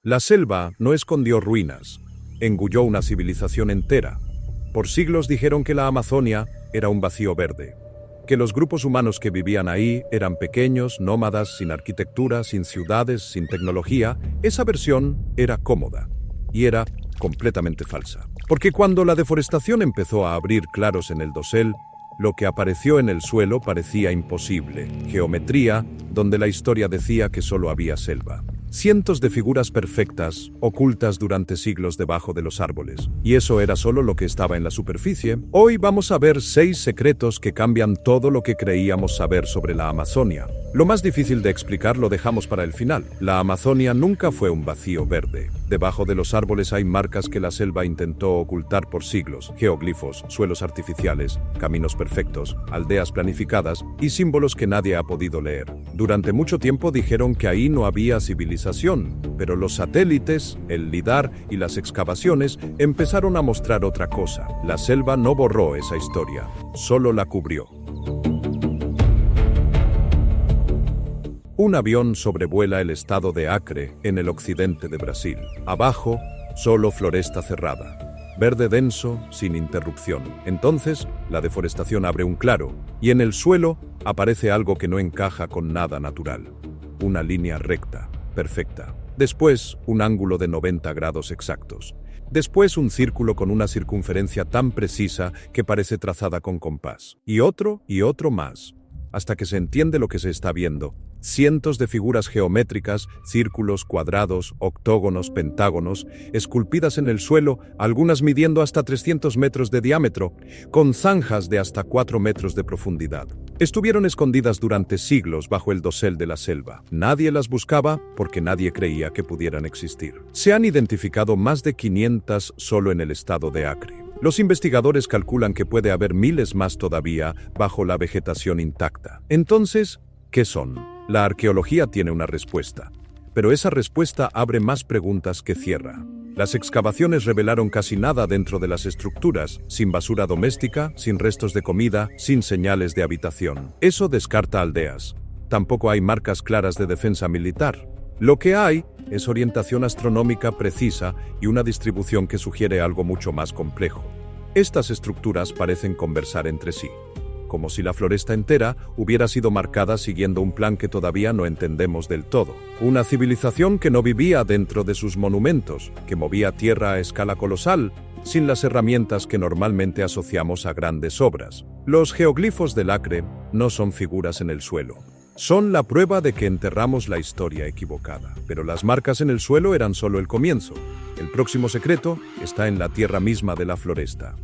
La selva no escondió ruinas, engulló una civilización entera. Por siglos dijeron que la Amazonia era un vacío verde, que los grupos humanos que vivían ahí eran pequeños, nómadas, sin arquitectura, sin ciudades, sin tecnología. Esa versión era cómoda y era completamente falsa. Porque cuando la deforestación empezó a abrir claros en el dosel, lo que apareció en el suelo parecía imposible. Geometría, donde la historia decía que solo había selva. Cientos de figuras perfectas, ocultas durante siglos debajo de los árboles. Y eso era solo lo que estaba en la superficie. Hoy vamos a ver 6 secretos que cambian todo lo que creíamos saber sobre la Amazonia. Lo más difícil de explicar lo dejamos para el final. La Amazonia nunca fue un vacío verde. Debajo de los árboles hay marcas que la selva intentó ocultar por siglos. Geoglifos, suelos artificiales, caminos perfectos, aldeas planificadas y símbolos que nadie ha podido leer. Durante mucho tiempo dijeron que ahí no había civilización, pero los satélites, el lidar y las excavaciones empezaron a mostrar otra cosa. La selva no borró esa historia, solo la cubrió. Un avión sobrevuela el estado de Acre, en el occidente de Brasil. Abajo, solo floresta cerrada. Verde denso, sin interrupción. Entonces, la deforestación abre un claro, y en el suelo aparece algo que no encaja con nada natural. Una línea recta, perfecta. Después, un ángulo de 90 grados exactos. Después, un círculo con una circunferencia tan precisa que parece trazada con compás. Y otro más. Hasta que se entiende lo que se está viendo. Cientos de figuras geométricas, círculos, cuadrados, octógonos, pentágonos, esculpidas en el suelo, algunas midiendo hasta 300 metros de diámetro, con zanjas de hasta 4 metros de profundidad. Estuvieron escondidas durante siglos bajo el dosel de la selva. Nadie las buscaba porque nadie creía que pudieran existir. Se han identificado más de 500 solo en el estado de Acre. Los investigadores calculan que puede haber miles más todavía bajo la vegetación intacta. Entonces, ¿qué son? La arqueología tiene una respuesta, pero esa respuesta abre más preguntas que cierra. Las excavaciones revelaron casi nada dentro de las estructuras, sin basura doméstica, sin restos de comida, sin señales de habitación. Eso descarta aldeas. Tampoco hay marcas claras de defensa militar. Lo que hay es orientación astronómica precisa y una distribución que sugiere algo mucho más complejo. Estas estructuras parecen conversar entre sí, como si la floresta entera hubiera sido marcada siguiendo un plan que todavía no entendemos del todo. Una civilización que no vivía dentro de sus monumentos, que movía tierra a escala colosal, sin las herramientas que normalmente asociamos a grandes obras. Los geoglifos del Acre no son figuras en el suelo. Son la prueba de que enterramos la historia equivocada. Pero las marcas en el suelo eran solo el comienzo. El próximo secreto está en la tierra misma de la floresta.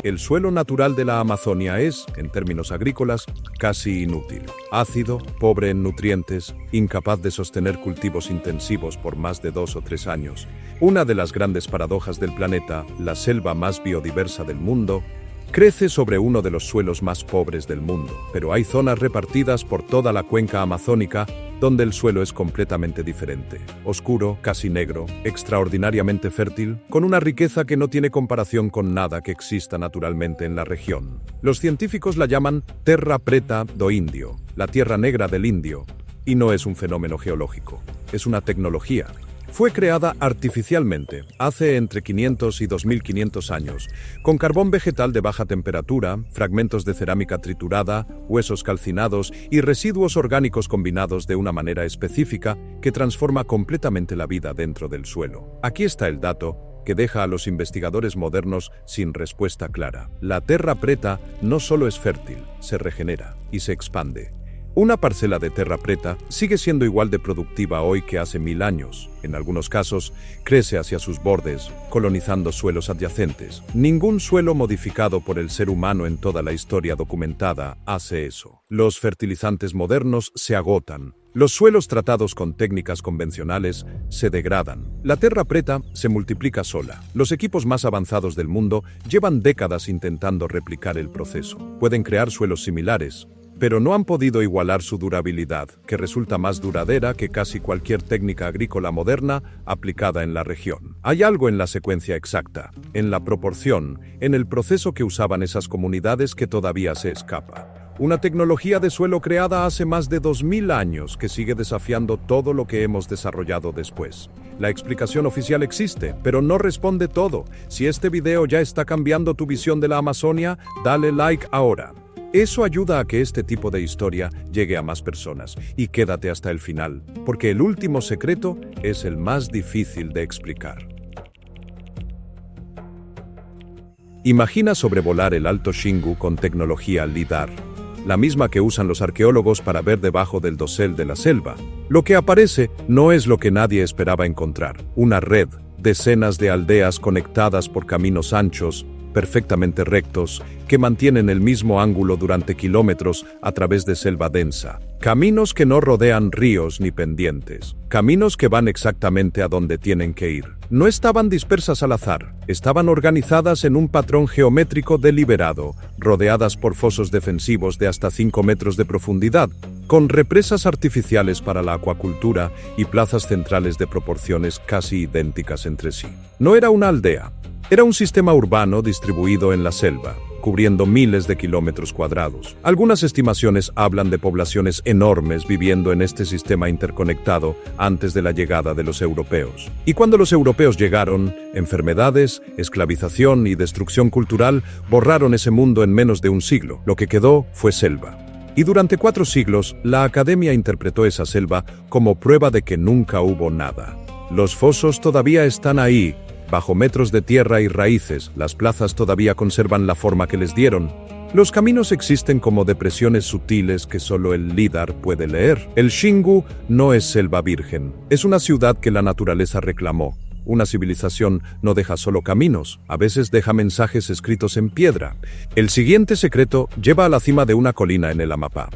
El suelo natural de la Amazonia es, en términos agrícolas, casi inútil. Ácido, pobre en nutrientes, incapaz de sostener cultivos intensivos por más de 2 o 3 años. Una de las grandes paradojas del planeta, la selva más biodiversa del mundo, crece sobre uno de los suelos más pobres del mundo. Pero hay zonas repartidas por toda la cuenca amazónica donde el suelo es completamente diferente. Oscuro, casi negro, extraordinariamente fértil, con una riqueza que no tiene comparación con nada que exista naturalmente en la región. Los científicos la llaman Terra Preta do Indio, la tierra negra del indio, y no es un fenómeno geológico, es una tecnología. Fue creada artificialmente, hace entre 500 y 2500 años, con carbón vegetal de baja temperatura, fragmentos de cerámica triturada, huesos calcinados y residuos orgánicos combinados de una manera específica que transforma completamente la vida dentro del suelo. Aquí está el dato que deja a los investigadores modernos sin respuesta clara. La Terra Preta no solo es fértil, se regenera y se expande. Una parcela de Terra Preta sigue siendo igual de productiva hoy que hace 1000 años. En algunos casos, crece hacia sus bordes, colonizando suelos adyacentes. Ningún suelo modificado por el ser humano en toda la historia documentada hace eso. Los fertilizantes modernos se agotan. Los suelos tratados con técnicas convencionales se degradan. La Terra Preta se multiplica sola. Los equipos más avanzados del mundo llevan décadas intentando replicar el proceso. Pueden crear suelos similares, pero no han podido igualar su durabilidad, que resulta más duradera que casi cualquier técnica agrícola moderna aplicada en la región. Hay algo en la secuencia exacta, en la proporción, en el proceso que usaban esas comunidades que todavía se escapa. Una tecnología de suelo creada hace más de 2000 años que sigue desafiando todo lo que hemos desarrollado después. La explicación oficial existe, pero no responde todo. Si este video ya está cambiando tu visión de la Amazonia, dale like ahora. Eso ayuda a que este tipo de historia llegue a más personas. Y quédate hasta el final, porque el último secreto es el más difícil de explicar. Imagina sobrevolar el Alto Xingu con tecnología LIDAR, la misma que usan los arqueólogos para ver debajo del dosel de la selva. Lo que aparece no es lo que nadie esperaba encontrar: una red, decenas de aldeas conectadas por caminos anchos, perfectamente rectos, que mantienen el mismo ángulo durante kilómetros a través de selva densa. Caminos que no rodean ríos ni pendientes. Caminos que van exactamente a donde tienen que ir. No estaban dispersas al azar, estaban organizadas en un patrón geométrico deliberado, rodeadas por fosos defensivos de hasta 5 metros de profundidad, con represas artificiales para la acuacultura y plazas centrales de proporciones casi idénticas entre sí. No era una aldea. Era un sistema urbano distribuido en la selva, cubriendo miles de kilómetros cuadrados. Algunas estimaciones hablan de poblaciones enormes viviendo en este sistema interconectado antes de la llegada de los europeos. Y cuando los europeos llegaron, enfermedades, esclavización y destrucción cultural borraron ese mundo en menos de un siglo. Lo que quedó fue selva. Y durante 4 siglos, la academia interpretó esa selva como prueba de que nunca hubo nada. Los fosos todavía están ahí, bajo metros de tierra y raíces. Las plazas todavía conservan la forma que les dieron. Los caminos existen como depresiones sutiles que solo el LIDAR puede leer. El Xingu no es selva virgen, es una ciudad que la naturaleza reclamó. Una civilización no deja solo caminos, a veces deja mensajes escritos en piedra. El siguiente secreto lleva a la cima de una colina en el Amapá.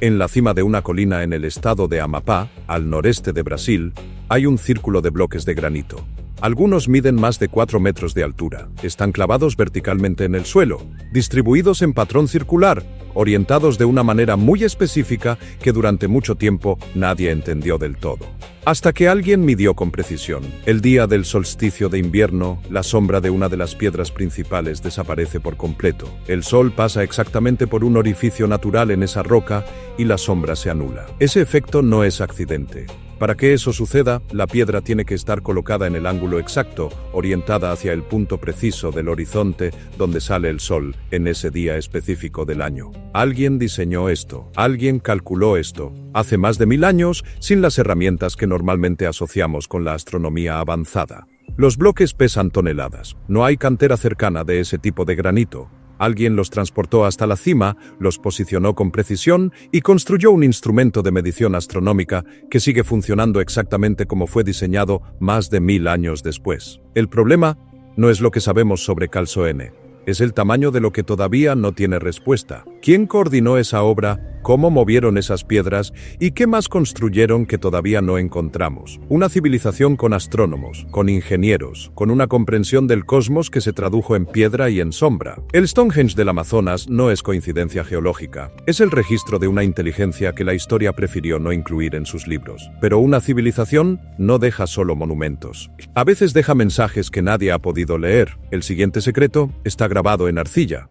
En la cima de una colina en el estado de Amapá, al noreste de Brasil, hay un círculo de bloques de granito. Algunos miden más de 4 metros de altura. Están clavados verticalmente en el suelo, distribuidos en patrón circular, orientados de una manera muy específica que durante mucho tiempo nadie entendió del todo. Hasta que alguien midió con precisión. El día del solsticio de invierno, la sombra de una de las piedras principales desaparece por completo. El sol pasa exactamente por un orificio natural en esa roca y la sombra se anula. Ese efecto no es accidente. Para que eso suceda, la piedra tiene que estar colocada en el ángulo exacto, orientada hacia el punto preciso del horizonte donde sale el sol en ese día específico del año. Alguien diseñó esto, alguien calculó esto, hace más de 1000 años, sin las herramientas que normalmente asociamos con la astronomía avanzada. Los bloques pesan toneladas. No hay cantera cercana de ese tipo de granito. Alguien los transportó hasta la cima, los posicionó con precisión y construyó un instrumento de medición astronómica que sigue funcionando exactamente como fue diseñado más de 1000 años después. El problema no es lo que sabemos sobre Calzoene, es el tamaño de lo que todavía no tiene respuesta. ¿Quién coordinó esa obra? ¿Cómo movieron esas piedras? ¿Y qué más construyeron que todavía no encontramos? Una civilización con astrónomos, con ingenieros, con una comprensión del cosmos que se tradujo en piedra y en sombra. El Stonehenge del Amazonas no es coincidencia geológica. Es el registro de una inteligencia que la historia prefirió no incluir en sus libros. Pero una civilización no deja solo monumentos. A veces deja mensajes que nadie ha podido leer. El siguiente secreto está grabado en arcilla.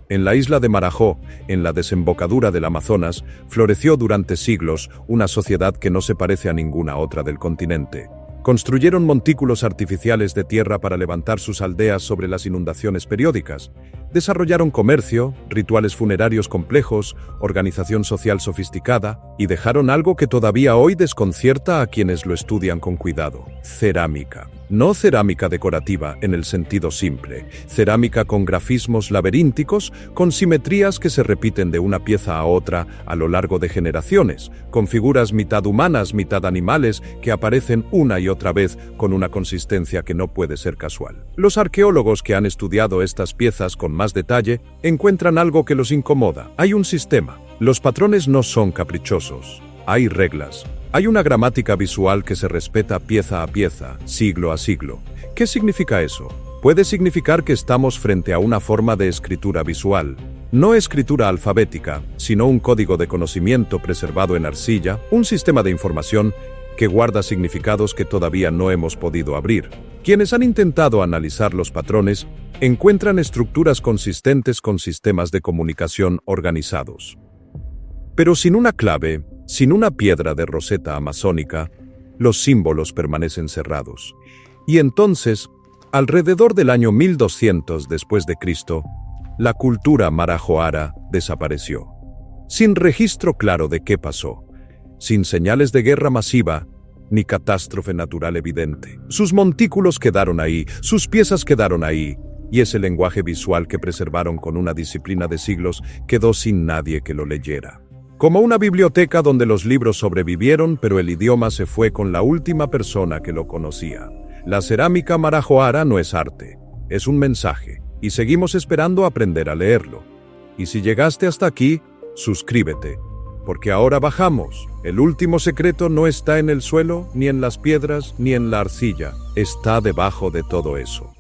En la isla de Marajó, en la desembocadura del Amazonas, floreció durante siglos una sociedad que no se parece a ninguna otra del continente. Construyeron montículos artificiales de tierra para levantar sus aldeas sobre las inundaciones periódicas. Desarrollaron comercio, rituales funerarios complejos, organización social sofisticada, y dejaron algo que todavía hoy desconcierta a quienes lo estudian con cuidado: cerámica. No cerámica decorativa en el sentido simple, cerámica con grafismos laberínticos, con simetrías que se repiten de una pieza a otra a lo largo de generaciones, con figuras mitad humanas, mitad animales que aparecen una y otra vez con una consistencia que no puede ser casual. Los arqueólogos que han estudiado estas piezas con más detalle encuentran algo que los incomoda. Hay un sistema. Los patrones no son caprichosos. Hay reglas. Hay una gramática visual que se respeta pieza a pieza, siglo a siglo. ¿Qué significa eso? Puede significar que estamos frente a una forma de escritura visual. No escritura alfabética, sino un código de conocimiento preservado en arcilla, un sistema de información que guarda significados que todavía no hemos podido abrir. Quienes han intentado analizar los patrones encuentran estructuras consistentes con sistemas de comunicación organizados. Pero sin una clave, sin una piedra de roseta amazónica, los símbolos permanecen cerrados. Y entonces, alrededor del año 1200 después de Cristo, la cultura marajoara desapareció. Sin registro claro de qué pasó, sin señales de guerra masiva, ni catástrofe natural evidente. Sus montículos quedaron ahí, sus piezas quedaron ahí, y ese lenguaje visual que preservaron con una disciplina de siglos quedó sin nadie que lo leyera. Como una biblioteca donde los libros sobrevivieron, pero el idioma se fue con la última persona que lo conocía. La cerámica marajoara no es arte, es un mensaje, y seguimos esperando aprender a leerlo. Y si llegaste hasta aquí, suscríbete, porque ahora bajamos. El último secreto no está en el suelo, ni en las piedras, ni en la arcilla, está debajo de todo eso.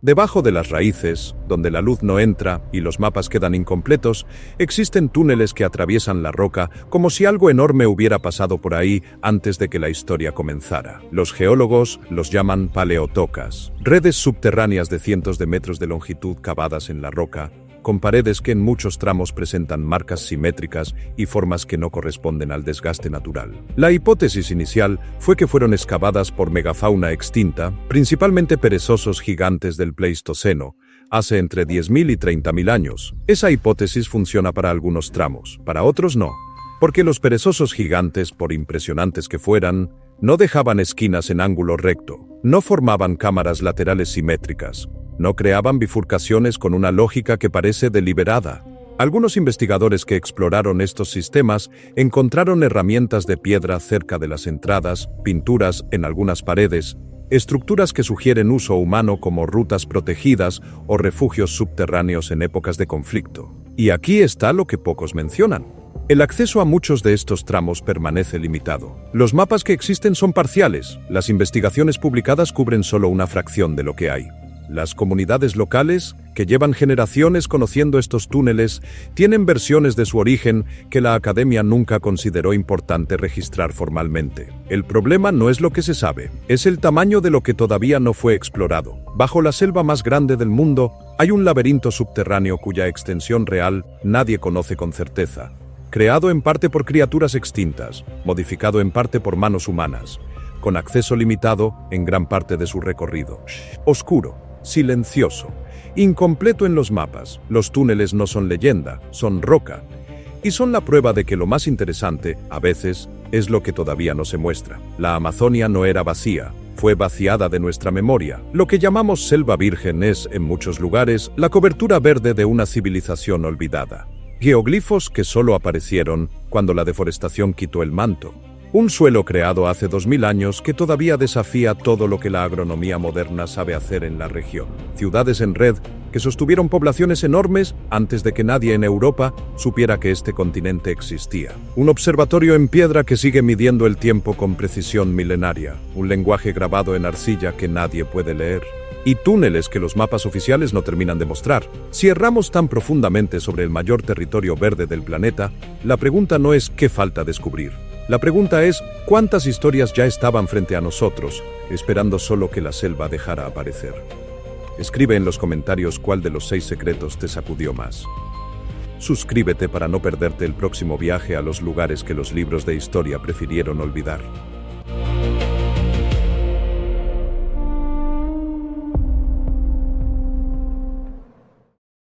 Debajo de las raíces, donde la luz no entra y los mapas quedan incompletos, existen túneles que atraviesan la roca como si algo enorme hubiera pasado por ahí antes de que la historia comenzara. Los geólogos los llaman paleotocas, redes subterráneas de cientos de metros de longitud cavadas en la roca, con paredes que en muchos tramos presentan marcas simétricas y formas que no corresponden al desgaste natural. La hipótesis inicial fue que fueron excavadas por megafauna extinta, principalmente perezosos gigantes del Pleistoceno, hace entre 10.000 y 30.000 años. Esa hipótesis funciona para algunos tramos, para otros no, porque los perezosos gigantes, por impresionantes que fueran, no dejaban esquinas en ángulo recto, no formaban cámaras laterales simétricas, no creaban bifurcaciones con una lógica que parece deliberada. Algunos investigadores que exploraron estos sistemas encontraron herramientas de piedra cerca de las entradas, pinturas en algunas paredes, estructuras que sugieren uso humano como rutas protegidas o refugios subterráneos en épocas de conflicto. Y aquí está lo que pocos mencionan. El acceso a muchos de estos tramos permanece limitado. Los mapas que existen son parciales, las investigaciones publicadas cubren solo una fracción de lo que hay. Las comunidades locales, que llevan generaciones conociendo estos túneles, tienen versiones de su origen que la academia nunca consideró importante registrar formalmente. El problema no es lo que se sabe, es el tamaño de lo que todavía no fue explorado. Bajo la selva más grande del mundo, hay un laberinto subterráneo cuya extensión real nadie conoce con certeza. Creado en parte por criaturas extintas, modificado en parte por manos humanas, con acceso limitado en gran parte de su recorrido. Oscuro, silencioso, incompleto en los mapas. Los túneles no son leyenda, son roca. Y son la prueba de que lo más interesante, a veces, es lo que todavía no se muestra. La Amazonia no era vacía, fue vaciada de nuestra memoria. Lo que llamamos selva virgen es, en muchos lugares, la cobertura verde de una civilización olvidada. Geoglifos que solo aparecieron cuando la deforestación quitó el manto. Un suelo creado hace 2000 años que todavía desafía todo lo que la agronomía moderna sabe hacer en la región. Ciudades en red que sostuvieron poblaciones enormes antes de que nadie en Europa supiera que este continente existía. Un observatorio en piedra que sigue midiendo el tiempo con precisión milenaria. Un lenguaje grabado en arcilla que nadie puede leer. Y túneles que los mapas oficiales no terminan de mostrar. Si erramos tan profundamente sobre el mayor territorio verde del planeta, la pregunta no es ¿qué falta descubrir? La pregunta es, ¿cuántas historias ya estaban frente a nosotros, esperando solo que la selva dejara aparecer? Escribe en los comentarios cuál de los 6 secretos te sacudió más. Suscríbete para no perderte el próximo viaje a los lugares que los libros de historia prefirieron olvidar.